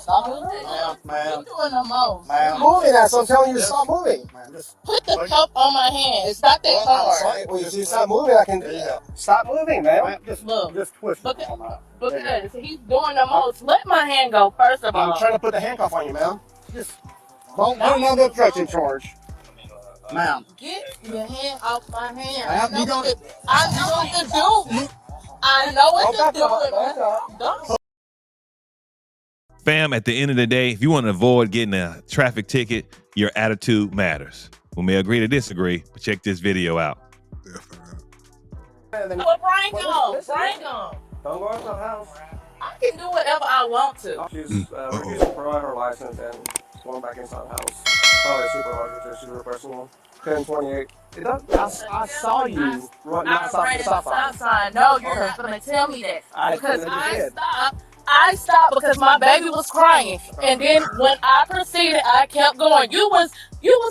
Stop moving. Ma'am. You're doing the most. Ma'am. Moving that, so I'm telling you to stop moving. Man, just Put the cup on my hand. It's not that I'm hard. sorry. Well, if you stop moving, I can. Stop moving, man. Look. just twist it. Because he's doing the most. Let my hand go, first of all. I'm trying to put the handcuff on you, ma'am. Just don't put another obstruction charge. Ma'am. Get your hand off my hand. Ma'am, I know what to do. I know what to do. Don't. Fam, at the end of the day, if you want to avoid getting a traffic ticket, your attitude matters. We may agree to disagree, but check this video out. Well, Brian, go. Brian, go. Don't go into the house. I can do whatever I want to. She's refusing to provide her license and going back inside the house. Probably a supervisor, she's requesting one. 1028. I saw you not stop at the stop sign. No, you're not going to tell me that. Because I did. I stopped because my baby was crying. And then when I proceeded, I kept going. You was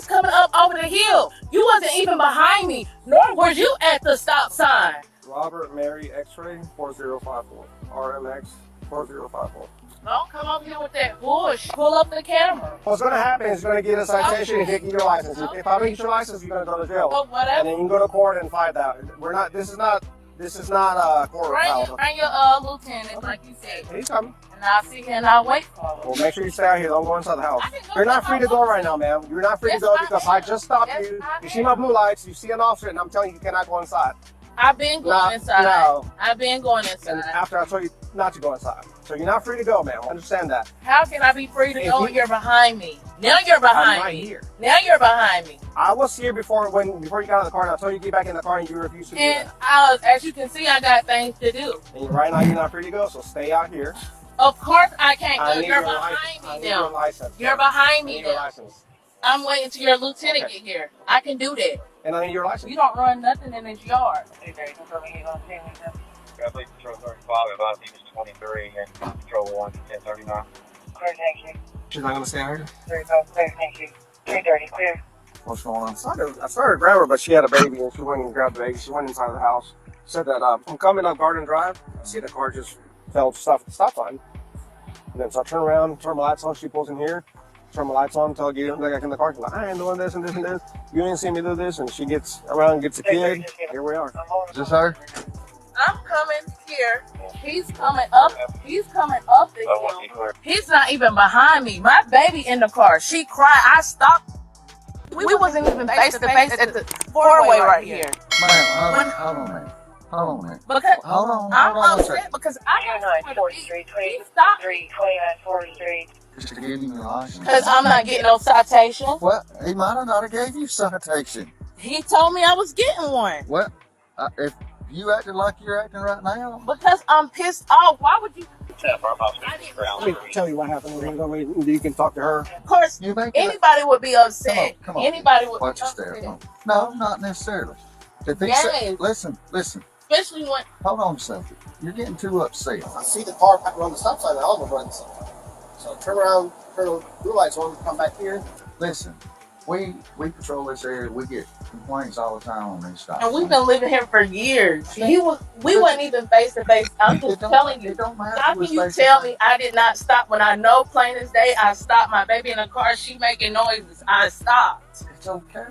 coming up over the hill. You wasn't even behind me, nor was you at the stop sign. Robert Mary X-ray 4054. RMX 4054. Don't come up here with that bush. Pull up the camera. What's going to happen is you're going to get a citation and take your license. If I don't get your license, you're going to go to jail. Well, whatever. And then you can go to court and fight that. This is not a court trial. Bring your lieutenant, like you said. He's coming. And I'll sit here and I'll wait for him. Well, make sure you stay out here. Don't go inside the house. You're not free to go right now, ma'am. You're not free to go because I just stopped you. You see my blue lights. You see an officer, and I'm telling you, you cannot go inside. I've been going inside. No. I've been going inside. And after I told you not to go inside. So you're not free to go, ma'am. Understand that. How can I be free to go when you're behind me? Now you're behind I'm right me. here. Now you're behind me. I was here before you got out of the car, and I told you to get back in the car, and you refused to do And that. as you can see, I got things to do. And right now, you're not free to go, so stay out here. Of course I can't I go. need You're your behind I me need your now. license. You're behind I me need your now. license. I'm waiting till your lieutenant get here. I can do that. And I need your license. You don't run nothing in this yard. I believe Patrol 35, about he was 23, and Patrol 1, 1039. Clear, thank you. She's not going to stay out here? 35, clear, thank you. 330, clear. What's going on? I started to grab her, but she had a baby, and she went and grabbed the baby. She went inside the house. Said that I'm coming up Garden Drive. I see the car just fell stop sign. And then so I turn around, turn my lights on. She pulls in here, turn my lights on until I get back in the car. She's like, I ain't doing this and this and this. You didn't see me do this. And she gets around and gets a kid. Here we are. Is this her? I'm coming here. He's coming up. He's coming up the hill. He's not even behind me. My baby in the car. She cried. I stopped. We wasn't even face to face at the four-way right here. Ma'am, hold on a minute. Hold on a minute. Because Hold on I'm a upset second. because I got 2943, he stopped 2943. Just to give you your license. because I'm not getting no citation. What? He might have not have gave you citation. He told me I was getting one What? If you acted like you're acting right now, because I'm pissed off. Why would you? Let me tell you what happened. You can talk to her. Of course, you make anybody would be upset. Come on. Anybody would Watch be your stare. upset. No, not necessarily. If he Yes. said, listen, Especially when hold on a second. You're getting too upset. I see the car run the stop sign, and I was going to run the stop sign. So I turn around, turn the blue lights on, come back here. Listen, we patrol this area. We get complaints all the time on these stops. and we've been living here for years. We wasn't even face to face. I'm just telling you. It don't matter. How can you tell me I did not stop when I know plain as day I stopped my baby in the car? She making noises. I stopped. It's okay.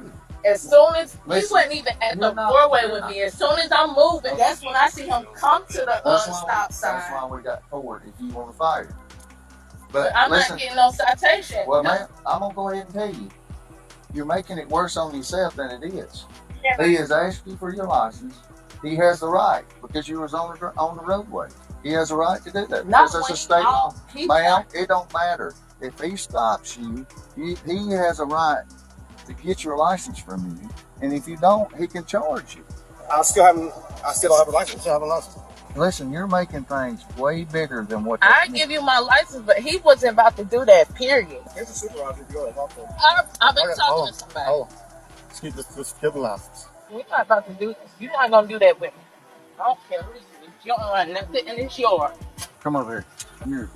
As soon as he Listen, wasn't even at the you're not- four-way you're with not. me, as soon as I'm moving, that's when I see him come to the stop That's sign. why we got forward if you want to fight. But I'm listen, not getting no citation. well, man, I'm gonna go ahead and tell you, you're making it worse on yourself than it is. He has asked you for your license. He has the right because you was on the roadway. He has a right to do that Not because it's when a state law. he Ma'am, it don't matter. If he stops you, he has a right to get your license from you. And if you don't, he can charge you. I still don't have a license. I still have a license. Listen, you're making things way bigger than what I give you my license, but he wasn't about to do that, period. Here's the supervisor. If you go to talk to him. I've been Okay, talking hold to somebody. Oh, excuse me, just give the license. We're not about to do this. You're not going to do that with me. I don't care who you is. You don't run nothing in this yard. Come over here.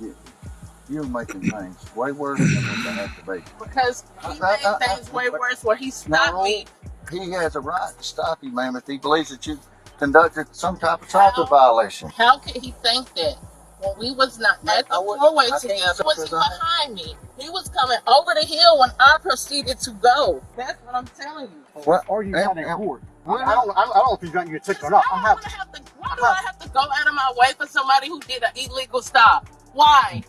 You're making things way worse than what they have to be. Because he made things way worse where he stopped me. He has a right to stop you, ma'am, if he believes that you conducted some type of traffic violation. How could he think that? when we was not at the four-way together, was he behind me? He was coming over the hill when I proceeded to go. That's what I'm telling you. What are you down in court? I don't know if he's got you a ticket or not. Why do I have to go out of my way for somebody who did an illegal stop? Why?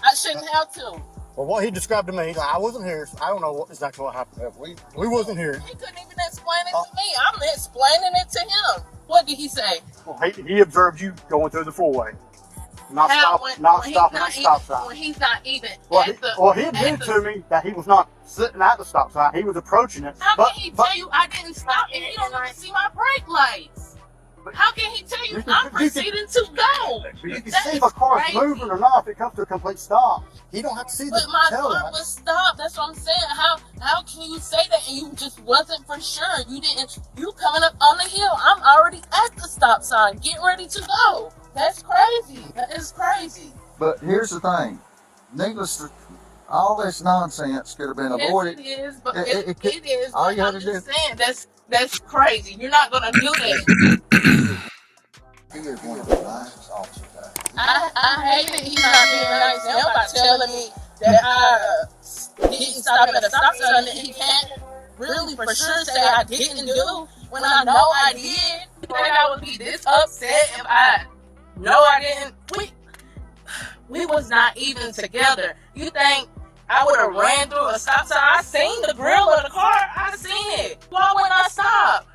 I shouldn't have to. Well, what he described to me, he's like, I wasn't here, so I don't know exactly what happened. We wasn't here. He couldn't even explain it to me. I'm explaining it to him. What did he say? Well, he observed you going through the four-way. Not stopping at the stop sign. When he's not even he admitted to me that he was not sitting at the stop sign. He was approaching it. How can he tell you I didn't stop and he don't even see my brake lights? How can he tell you I'm proceeding to go? You can see if a car's moving or not if it comes to a complete stop. He don't have to see But my car was stopped. That's what I'm saying. How can you say that and you just wasn't for sure? You coming up on the hill. I'm already at the stop sign, getting ready to go. That's crazy. That is crazy. But here's the thing. All this nonsense could have been avoided. Yes, it is, but it is. All you had I'm to do. just saying, that's crazy. You're not gonna do that. He is one of the nicest officers. I hate that he's not being nice now by telling me that I didn't stop at a stop sign that he can't really for sure say I didn't do when I know I did. You think I would be this upset if I know I didn't? We was not even together. You think I would have ran through a stop sign? I seen the grill of the car. I seen it. Why wouldn't I stop?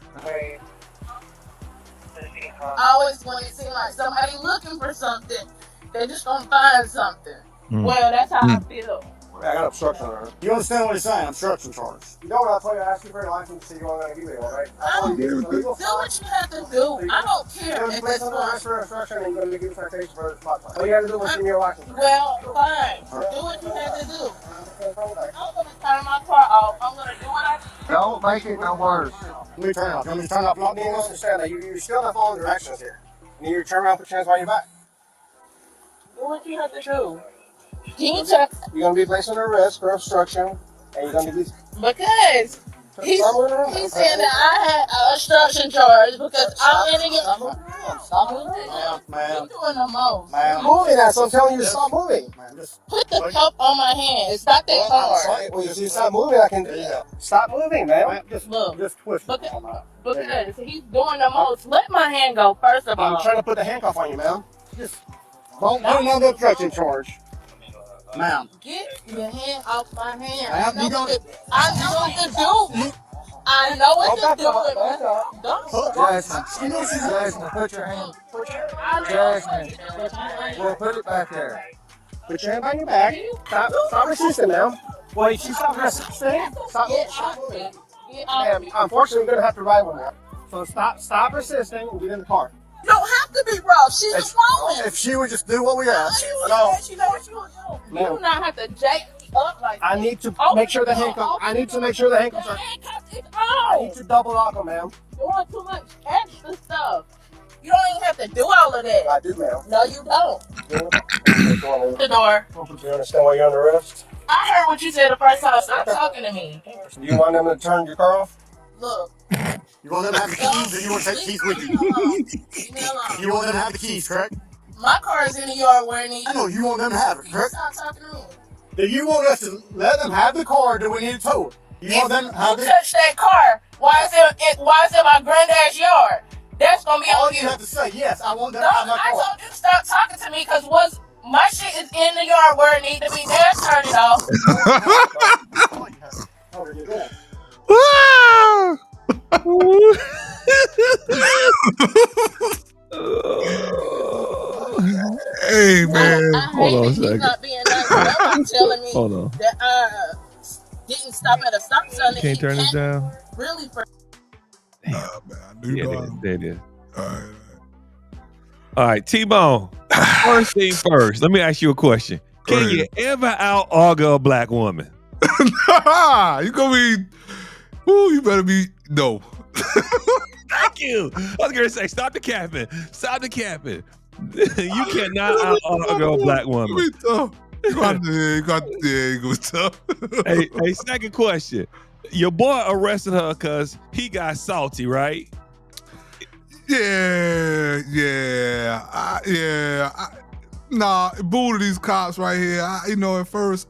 I always want it to seem like somebody looking for something. They're just gonna find something. Well, that's how I feel. I got obstruction on her. You understand what he's saying? Obstruction charge. You know what I told you? I asked you for your license, so you want to give me one, right? Do what you have to do. I don't care. You're going to place on the arrest for obstruction and you're going to give me citation for the spot. All you have to do is give me your license. Well, fine. Do what you have to do. I'm gonna turn my car off. I'm gonna do what I do. Don't make it no worse. Let me turn it off. You want me to turn it off? You need to understand that you're still not following directions here. You need to turn around, put your hands behind your back. Do what you have to do. You're going to be placed under arrest for obstruction, and you're going to be... Because he's saying that I had an obstruction charge because I'm in it. Stop moving. Ma'am. You're doing the most. Ma'am. Moving that, so I'm telling you to stop moving. Put the cup on my hand. It's not that hard. Well, if you stop moving, I can stop moving, man. Just twist it. Because he's doing the most. Let my hand go, first of all. I'm trying to put the handcuff on you, man. Just don't put another obstruction charge. Ma'am. Get your hand off my hand. Ma'am, I know what to do. I know what to do. Don't. Jasmine, put your hand. Jasmine, well, put it back there. Put your hand behind your back. Stop resisting now. Well, you stop resisting. Stop moving. Ma'am, unfortunately, we're going to have to ride one now. So stop resisting and get in the car. You don't have to be rough. She's a woman. If she would just do what we asked. No. She know what she was doing. You do not have to jack up like that. I need to make sure the handcuffs. I need to make sure the handcuffs are. I need to double lock them, ma'am. Doing too much extra stuff. You don't even have to do all of that. I do, ma'am. No, you don't. The door. You understand why you're under arrest? I heard what you said the first time. Stop talking to me. Do you want them to turn your car off? Look. You want them to have the keys, or you want to take the keys with you? Leave me alone. You want them to have the keys, correct? My car is in the yard where it needs. I know you want them to have it, correct? Stop talking to me. Do you want us to let them have the car, or do we need to tow it? You want them to have you it? touch that car, why is it my granddad's yard? That's gonna be All on you you. have to say, yes, I want them No, to have my I car. told you to stop talking to me because my shit is in the yard where it needs to be. There's turn it off. Hey man, I hold on a hate that he's second. not being nice. Nobody telling me Hold on. that I didn't stop at a stop sign. that Can't he turn this down. Really for Yeah, there it is. All right, T-Bone. First thing first, let me ask you a question. Can you ever out-argue a black woman? You gonna be? Ooh, you better be. No. Thank you. I was gonna say, stop the capping. Stop the capping. You cannot out-argue a black woman. Be tough. You got tough. Hey, second question. Your boy arrested her because he got salty, right? Nah, boo to these cops right here. At first,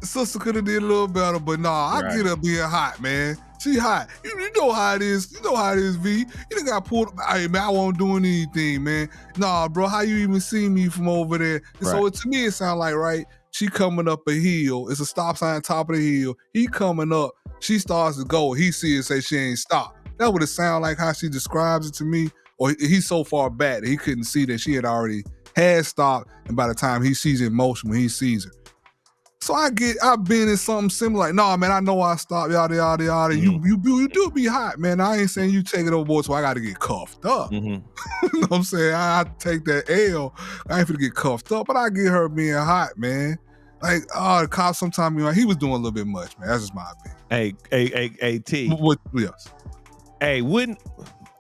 sister could have did a little better, but I Right. get her being hot, man. She hot. You know how it is. You know how it is, V. You done got pulled. Hey, man, I wasn't doing anything, man. Nah, bro, how you even see me from over there? And so to me, it sound like, right, she coming up a hill. It's a stop sign top of the hill. He coming up. She starts to go. He see it, say she ain't stopped. That would it sound like how she describes it to me. Or he's so far back that he couldn't see that she had stopped, and by the time he sees it in motion, when he sees her. So I've been in something similar, like, man, I know I stopped, yada, yada, yada. Mm-hmm. You do be hot, man. I ain't saying you take it overboard, so I got to get cuffed up. Mm-hmm. You know what I'm saying? I take that L. I ain't finna get cuffed up, but I get her being hot, man. Like, the cop sometimes, he was doing a little bit much, man. That's just my opinion. Hey, T. What else? Hey,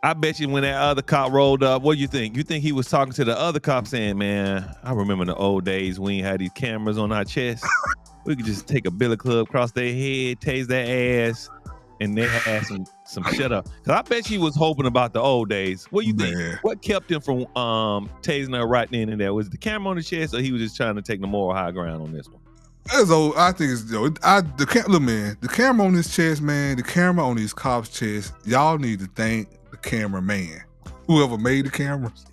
I bet you when that other cop rolled up, what do you think? You think he was talking to the other cop saying, man, I remember the old days when we had these cameras on our chest. We could just take a billy club across their head, tase their ass, and they had some shut up. Because I bet you was hoping about the old days. What do you think? What kept him from tasing her right then and there? Was it the camera on the chest, or he was just trying to take the moral high ground on this one? I think it's look, man, the camera on this chest, man, the camera on these cops' chest, y'all need to thank the cameraman. Whoever made the cameras.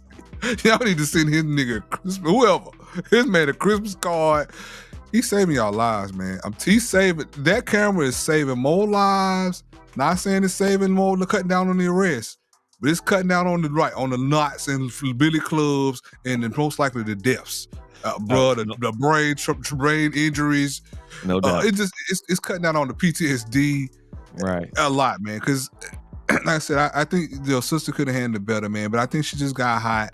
Y'all need to send his nigga a Christmas card. He's saving y'all lives, man. That camera is saving more lives. Not saying it's saving more, cutting down on the arrest, but it's cutting down on the knots and billy clubs and then most likely the deaths. The brain injuries. No doubt. It's cutting down on the PTSD. Right. A lot, man. Because like I said, I think your sister could have handled it better, man. But I think she just got hot.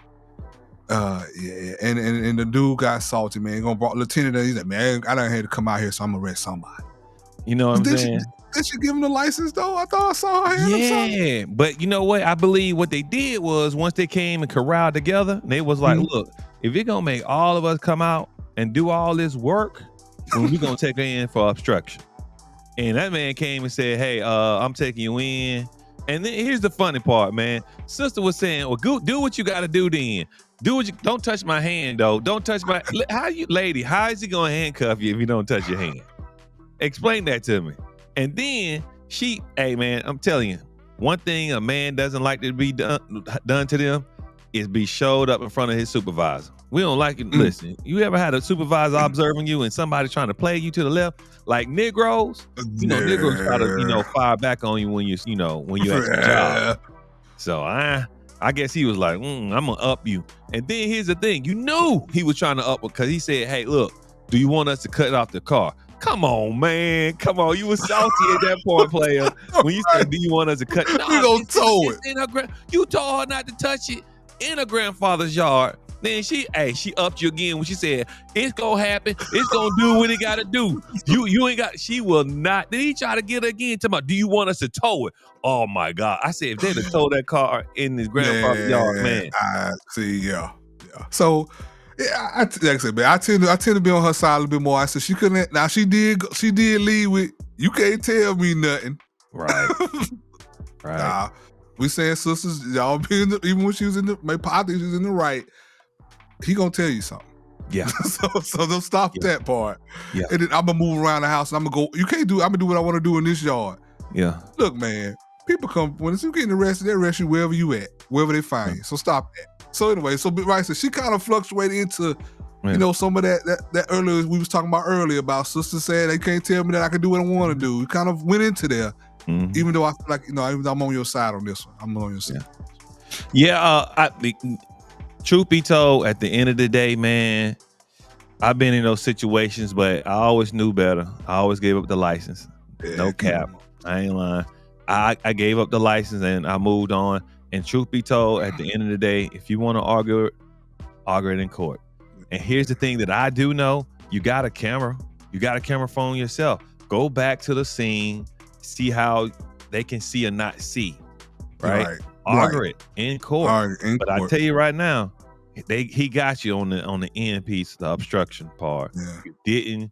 And the dude got salty, man. Gonna brought Lieutenant. He's like, man, I done had to come out here, so I'm gonna arrest somebody. You know what I'm saying? Did she give him the license though? I thought I saw her hand or something. Yeah, but you know what? I believe what they did was once they came and corralled together, they was like, look, if you're gonna make all of us come out and do all this work, then we're gonna take her in for obstruction. And that man came and said, hey, I'm taking you in. And then here's the funny part, man. Sister was saying, well, do what you gotta do then. Don't touch my hand though. Don't touch my how is he gonna handcuff you if you don't touch your hand? Explain that to me. And then hey man, I'm telling you, one thing a man doesn't like to be done to them is be showed up in front of his supervisor. We don't like it. Listen, you ever had a supervisor observing you and somebody trying to play you to the left? Like Negroes, Negroes try to, fire back on you when you at your job. So I guess he was like, I'm gonna up you. And then here's the thing, you knew he was trying to up because he said, hey, look, do you want us to cut off the car? Come on, man. Come on. You was salty at that point, player. When you said, do you want us to cut? We gonna tow it. You told her not to touch it in her grandfather's yard. Then she upped you again when she said, it's gonna happen. It's gonna do what it gotta do. You ain't got, she will not. Then he tried to get her again, talking about, do you want us to tow it? Oh my God. I said, if they'd have towed that car in his grandfather's yard, man. I see, yeah. So, yeah, like I said, man, I tend to be on her side a little bit more. I said she couldn't. Now she did lead with, you can't tell me nothing. Right. Right. Nah, we saying sisters, y'all be even when she was I think she was in the right. He gonna tell you something. Yeah. so don't stop that part. Yeah. And then I'm gonna move around the house and I'm gonna go. You can't do. I'm gonna do what I want to do in this yard. Yeah. Look, man. People come when you getting arrested. They arrest you wherever you at, wherever they find you. So stop that. So anyway, so she kind of fluctuated into, some of that earlier we was talking about earlier about sisters saying they can't tell me that I can do what I want to do. We kind of went into there, even though I feel like even though I'm on your side on this one. I'm on your side. Yeah. Truth be told, at the end of the day, man, I've been in those situations, but I always knew better. I always gave up the license. No cap. I ain't lying. I gave up the license and I moved on. And truth be told, at the end of the day, if you want to argue it in court. And here's the thing that I do know: you got a camera. You got a camera phone yourself. Go back to the scene, see how they can see or not see. Right. Argue it in court. But I tell you right now, he got you on the end piece, the obstruction part. Yeah. You didn't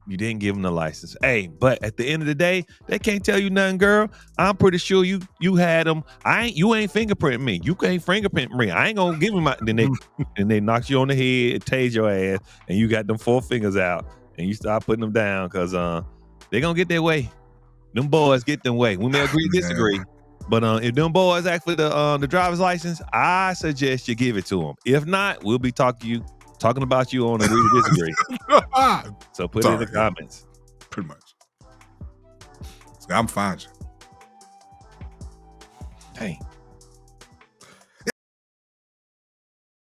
You didn't give them the license. Hey, but at the end of the day, they can't tell you nothing, girl. I'm pretty sure you had them. You ain't fingerprint me. You can't fingerprint me. I ain't gonna give them my. Then they knock you on the head, tase your ass, and you got them 4 fingers out, and you start putting them down because they gonna get their way. Them boys get them way. We may agree to disagree, but if them boys ask for the driver's license, I suggest you give it to them. If not, we'll be talking about you on agree to disagree. So put it in the comments. Pretty much. I'm fine.